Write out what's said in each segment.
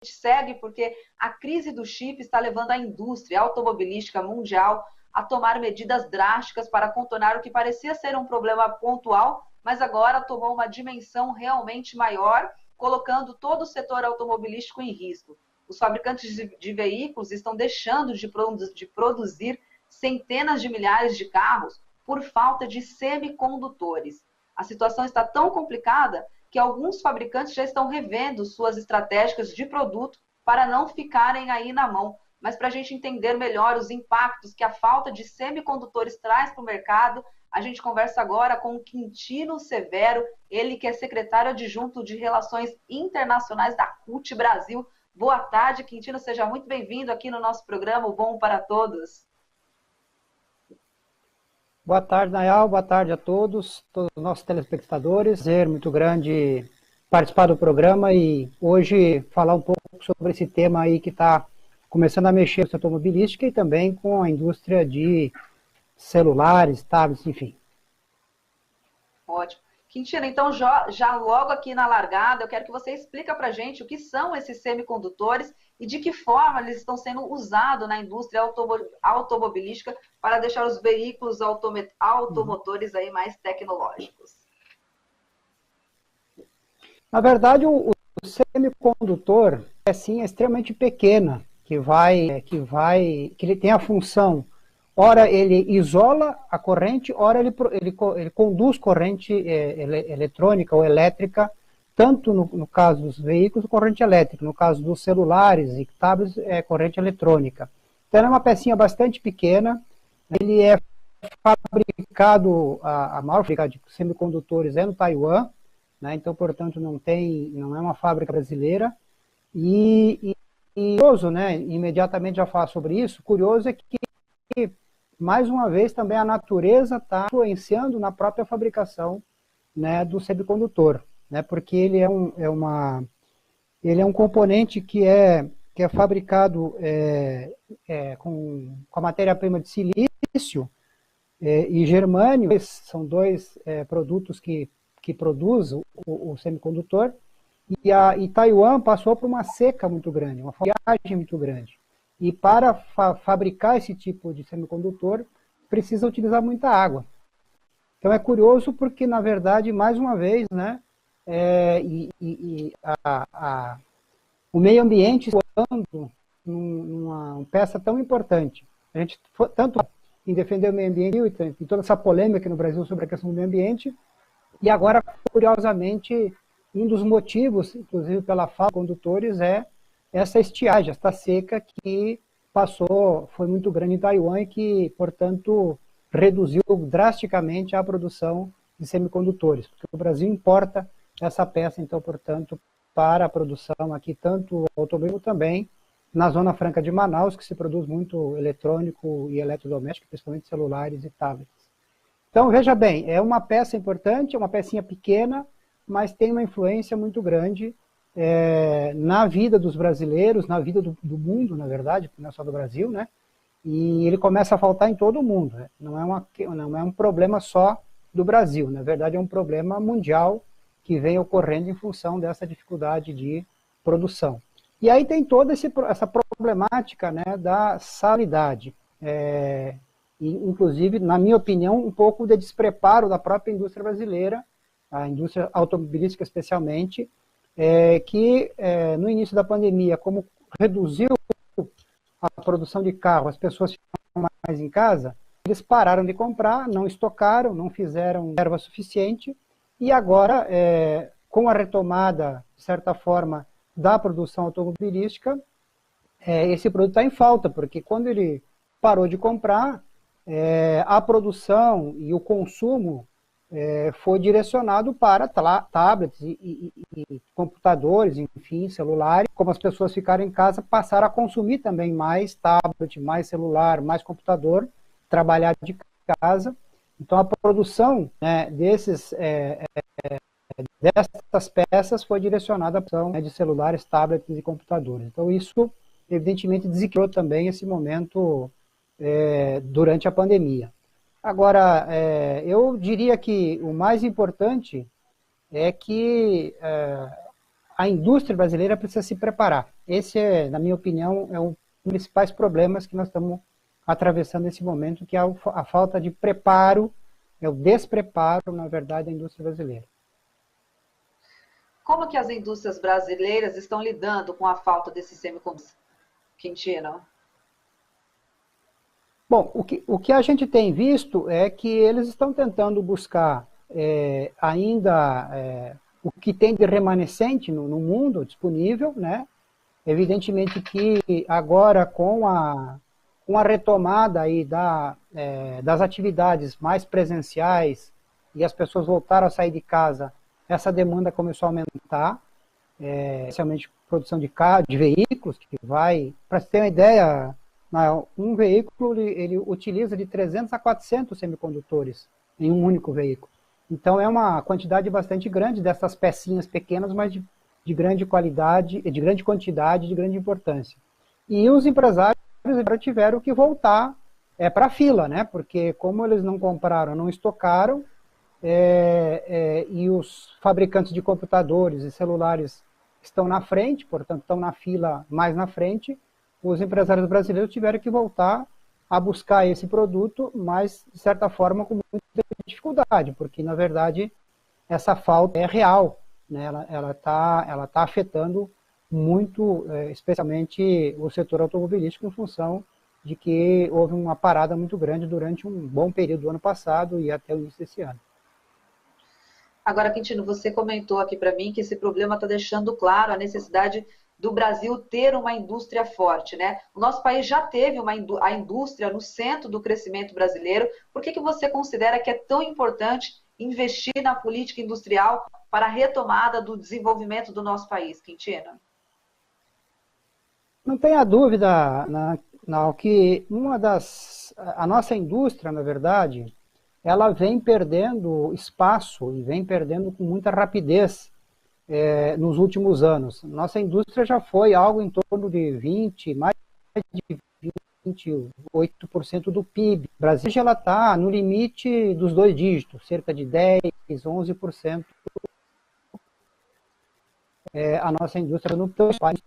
segue porque a crise do chip está levando a indústria automobilística mundial a tomar medidas drásticas para contornar o que parecia ser um problema pontual, mas agora tomou uma dimensão realmente maior, colocando todo o setor automobilístico em risco. Os fabricantes de veículos estão deixando de produzir centenas de milhares de carros por falta de semicondutores. A situação está tão complicada que alguns fabricantes já estão revendo suas estratégias de produto para não ficarem aí na mão. Mas para a gente entender melhor os impactos que a falta de semicondutores traz para o mercado, a gente conversa agora com o Quintino Severo, ele que é secretário adjunto de Relações Internacionais da CUT Brasil. Boa tarde, Quintino, seja muito bem-vindo aqui no nosso programa O Bom para Todos. Boa tarde, Nayal, boa tarde a todos os nossos telespectadores. É muito grande participar do programa e hoje falar um pouco sobre esse tema aí que está começando a mexer com a automobilística e também com a indústria de celulares, tablets, enfim. Ótimo. Quintino, então já logo aqui na largada, eu quero que você explique para a gente o que são esses semicondutores e de que forma eles estão sendo usados na indústria automobilística para deixar os veículos automotores aí mais tecnológicos. Na verdade, o semicondutor é sim extremamente pequena, que ele tem a função, ora ele isola a corrente, ora ele conduz corrente eletrônica ou elétrica, tanto no caso dos veículos, corrente elétrica, no caso dos celulares e tablets, corrente eletrônica. Então é uma pecinha bastante pequena, ele é fabricado, a maior fábrica de semicondutores é no Taiwan, né? Então, portanto, não é uma fábrica brasileira, e curioso, né, imediatamente já falar sobre isso, curioso é que, mais uma vez, também a natureza está influenciando na própria fabricação, né, do semicondutor, né, porque ele é um componente que é fabricado com a matéria-prima de silício e germânio, são dois produtos que produzem o semicondutor. E Taiwan passou por uma seca muito grande, uma viagem muito grande. E para fabricar esse tipo de semicondutor, precisa utilizar muita água. Então é curioso porque, na verdade, mais uma vez, né, o meio ambiente atuando numa peça tão importante. A gente, tanto em defender o meio ambiente e toda essa polêmica aqui no Brasil sobre a questão do meio ambiente, e agora, curiosamente, um dos motivos, inclusive pela falta de condutores, é essa estiagem, esta seca que foi muito grande em Taiwan e que, portanto, reduziu drasticamente a produção de semicondutores, porque o Brasil importa essa peça, então, portanto, para a produção aqui, tanto automóvel também, na Zona Franca de Manaus, que se produz muito eletrônico e eletrodoméstico, principalmente celulares e tablets. Então, veja bem, é uma peça importante, é uma pecinha pequena, mas tem uma influência muito grande na vida dos brasileiros, na vida do mundo, na verdade, não é só do Brasil, né? E ele começa a faltar em todo o mundo, né? Não é um problema só do Brasil, na verdade é um problema mundial que vem ocorrendo em função dessa dificuldade de produção. E aí tem toda essa problemática, né, da salubridade, inclusive, na minha opinião, um pouco de despreparo da própria indústria brasileira, a indústria automobilística especialmente, que no início da pandemia, como reduziu a produção de carro, as pessoas ficaram mais em casa, eles pararam de comprar, não estocaram, não fizeram reserva suficiente, e agora, com a retomada, de certa forma, da produção automobilística, esse produto está em falta, porque quando ele parou de comprar, a produção e o consumo foi direcionado para tablets e computadores, enfim, celulares. Como as pessoas ficaram em casa, passaram a consumir também mais tablet, mais celular, mais computador, trabalhar de casa. Então, a produção, né, dessas peças foi direcionada à produção, né, de celulares, tablets e computadores. Então, isso, evidentemente, desequilibrou também esse momento durante a pandemia. Agora, eu diria que o mais importante é que a indústria brasileira precisa se preparar. Esse, na minha opinião, é um dos principais problemas que nós estamos atravessando nesse momento, que é a falta de preparo, é o despreparo, na verdade, da indústria brasileira. Como que as indústrias brasileiras estão lidando com a falta desses semicondutores, Quintino? Bom, o que a gente tem visto é que eles estão tentando buscar ainda o que tem de remanescente no mundo disponível, né? Evidentemente que agora com a retomada aí das atividades mais presenciais e as pessoas voltaram a sair de casa, essa demanda começou a aumentar, especialmente produção de carros, de veículos, que vai, para você ter uma ideia, um veículo ele utiliza de 300 a 400 semicondutores em um único veículo. Então é uma quantidade bastante grande dessas pecinhas pequenas, mas de grande qualidade, de grande quantidade, de grande importância. E os empresários tiveram que voltar para a fila, né? Porque como eles não compraram, não estocaram, e os fabricantes de computadores e celulares estão na frente, portanto estão na fila mais na frente, os empresários brasileiros tiveram que voltar a buscar esse produto, mas de certa forma com muita dificuldade, porque na verdade essa falta é real, né? Ela tá afetando muito, especialmente o setor automobilístico, em função de que houve uma parada muito grande durante um bom período do ano passado e até o início desse ano. Agora, Quintino, você comentou aqui para mim que esse problema está deixando claro a necessidade do Brasil ter uma indústria forte, né? O nosso país já teve a indústria no centro do crescimento brasileiro. Por que você considera que é tão importante investir na política industrial para a retomada do desenvolvimento do nosso país, Quintino? Não tenha dúvida que a nossa indústria, na verdade, ela vem perdendo espaço e vem perdendo com muita rapidez nos últimos anos. Nossa indústria já foi algo em torno de mais de 28% do PIB. O Brasil já está no limite dos 2 dígitos, cerca de 10%, 11%. A nossa indústria no país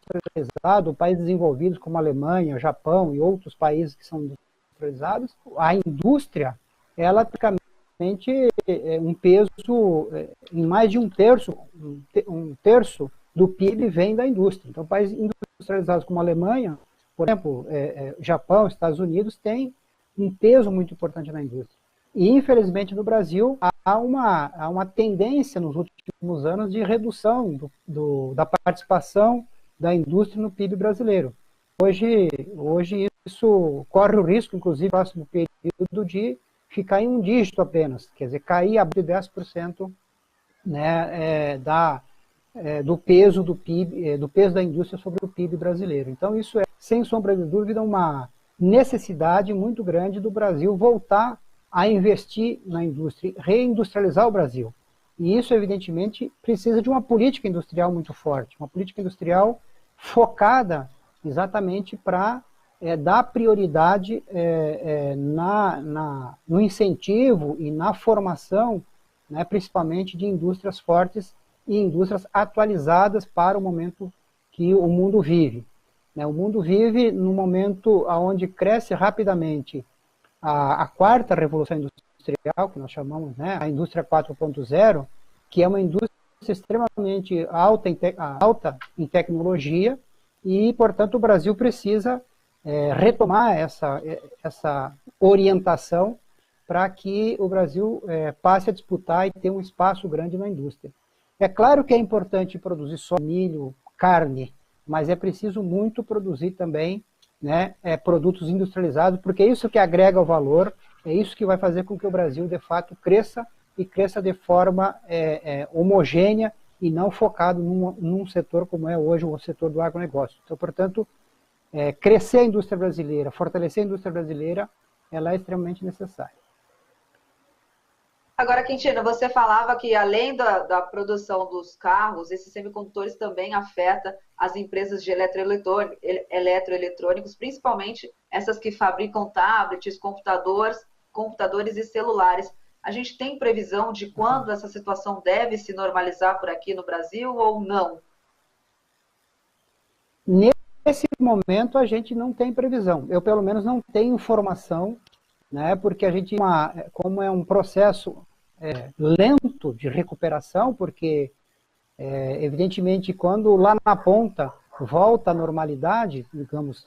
industrializado, países desenvolvidos como a Alemanha, Japão e outros países que são industrializados, a indústria, ela praticamente um peso em mais de um terço do PIB vem da indústria. Então, países industrializados como a Alemanha, por exemplo, Japão, Estados Unidos, têm um peso muito importante na indústria. E, infelizmente, no Brasil, há uma tendência nos últimos anos de redução da participação da indústria no PIB brasileiro. Hoje isso corre o risco, inclusive, no próximo período, de ficar em um dígito apenas, quer dizer, cair abaixo de 10%, né, do peso do PIB, do peso da indústria sobre o PIB brasileiro. Então isso é, sem sombra de dúvida, uma necessidade muito grande do Brasil voltar a investir na indústria, reindustrializar o Brasil. E isso, evidentemente, precisa de uma política industrial muito forte, uma política industrial focada exatamente para dar prioridade no incentivo e na formação, né, principalmente de indústrias fortes e indústrias atualizadas para o momento que o mundo vive. O mundo vive num momento onde cresce rapidamente a quarta revolução industrial, que nós chamamos, né, a indústria 4.0, que é uma indústria extremamente alta em tecnologia e, portanto, o Brasil precisa retomar essa orientação para que o Brasil passe a disputar e ter um espaço grande na indústria. É claro que é importante produzir só milho, carne, mas é preciso muito produzir também, né, produtos industrializados, porque é isso que agrega o valor, é isso que vai fazer com que o Brasil, de fato, cresça e cresça de forma homogênea e não focado num setor como é hoje o setor do agronegócio. Então, portanto, crescer a indústria brasileira, fortalecer a indústria brasileira, ela é extremamente necessária. Agora, Quintino, você falava que além da produção dos carros, esses semicondutores também afetam as empresas de eletroeletrônicos, principalmente essas que fabricam tablets, computadores e celulares. A gente tem previsão de quando essa situação deve se normalizar por aqui no Brasil ou não? Nesse momento, a gente não tem previsão. Eu, pelo menos, não tenho informação, né, porque a gente, como é um processo lento de recuperação, porque, evidentemente, quando lá na ponta volta à normalidade, digamos,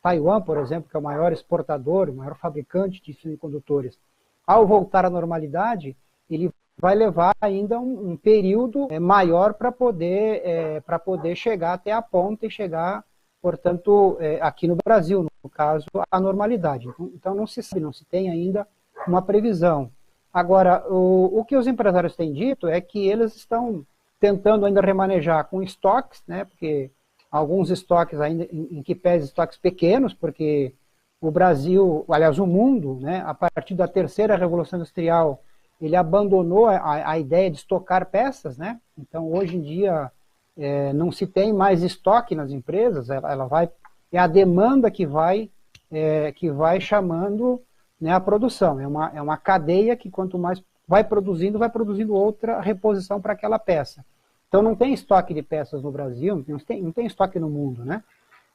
Taiwan, por exemplo, que é o maior exportador, o maior fabricante de semicondutores, ao voltar à normalidade, ele vai levar ainda um período maior para poder chegar até a ponta e chegar, portanto, aqui no Brasil, no caso, à normalidade. Então não se sabe, não se tem ainda uma previsão. Agora, o que os empresários têm dito é que eles estão tentando ainda remanejar com estoques, né, porque alguns estoques ainda, em que pese estoques pequenos, porque o Brasil, aliás, o mundo, né, a partir da terceira revolução industrial, ele abandonou a ideia de estocar peças, né? Então, hoje em dia, não se tem mais estoque nas empresas, é a demanda que vai chamando, né, a produção. É uma cadeia que quanto mais vai produzindo outra reposição para aquela peça. Então, não tem estoque de peças no Brasil, não tem estoque no mundo, né?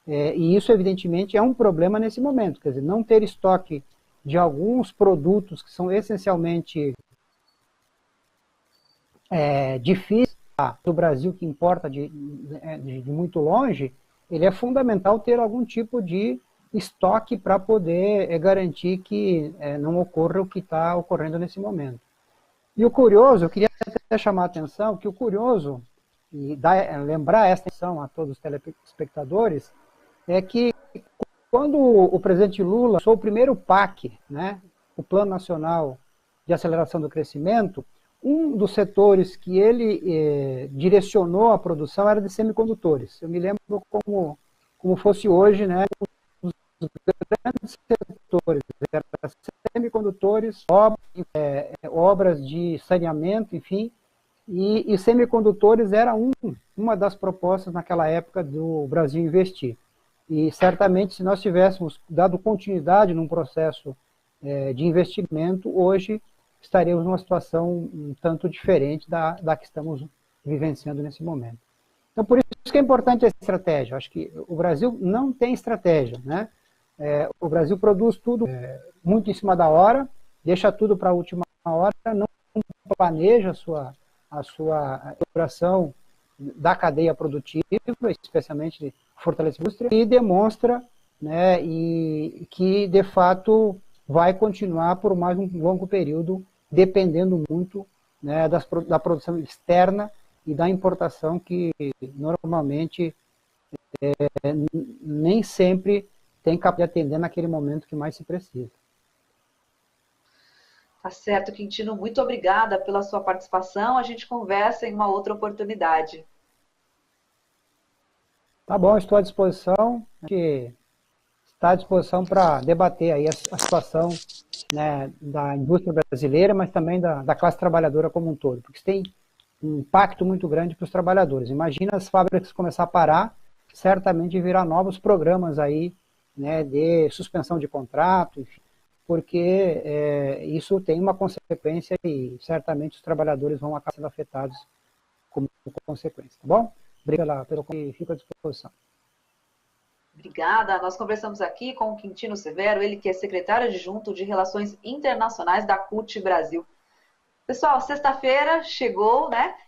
E isso, evidentemente, é um problema nesse momento. Quer dizer, não ter estoque de alguns produtos que são essencialmente difíceis do Brasil, que importa de muito longe, ele é fundamental ter algum tipo de estoque para poder garantir que não ocorra o que está ocorrendo nesse momento. E o curioso, eu queria até chamar a atenção, que o curioso, e lembrar esta atenção a todos os telespectadores, é que quando o presidente Lula lançou o primeiro PAC, né, o Plano Nacional de Aceleração do Crescimento, um dos setores que ele direcionou a produção era de semicondutores. Eu me lembro como fosse hoje, né, os grandes setores, eram semicondutores, obras de saneamento, enfim, e semicondutores era uma das propostas naquela época do Brasil investir. E certamente, se nós tivéssemos dado continuidade num processo de investimento, hoje estaremos numa situação um tanto diferente da que estamos vivenciando nesse momento. Então, por isso que é importante a estratégia. Acho que o Brasil não tem estratégia, né? O Brasil produz tudo muito em cima da hora, deixa tudo para a última hora, não planeja a sua operação da cadeia produtiva, especialmente de fortalecimento da indústria, e demonstra, né, que, de fato, vai continuar por mais um longo período, dependendo muito, né, da produção externa e da importação, que normalmente nem sempre tem capacidade de atender naquele momento que mais se precisa. Tá certo, Quintino. Muito obrigada pela sua participação. A gente conversa em uma outra oportunidade. Tá bom, estou à disposição. Está à disposição para debater aí a situação, né, da indústria brasileira, mas também da classe trabalhadora como um todo, porque isso tem um impacto muito grande para os trabalhadores. Imagina as fábricas começar a parar, certamente virá novos programas aí, né, de suspensão de contrato, enfim, porque isso tem uma consequência e certamente os trabalhadores vão acabar sendo afetados como consequência, tá bom? Obrigado pelo convite, fico à disposição. Obrigada. Nós conversamos aqui com o Quintino Severo, ele que é secretário adjunto de Relações Internacionais da CUT Brasil. Pessoal, sexta-feira chegou, né?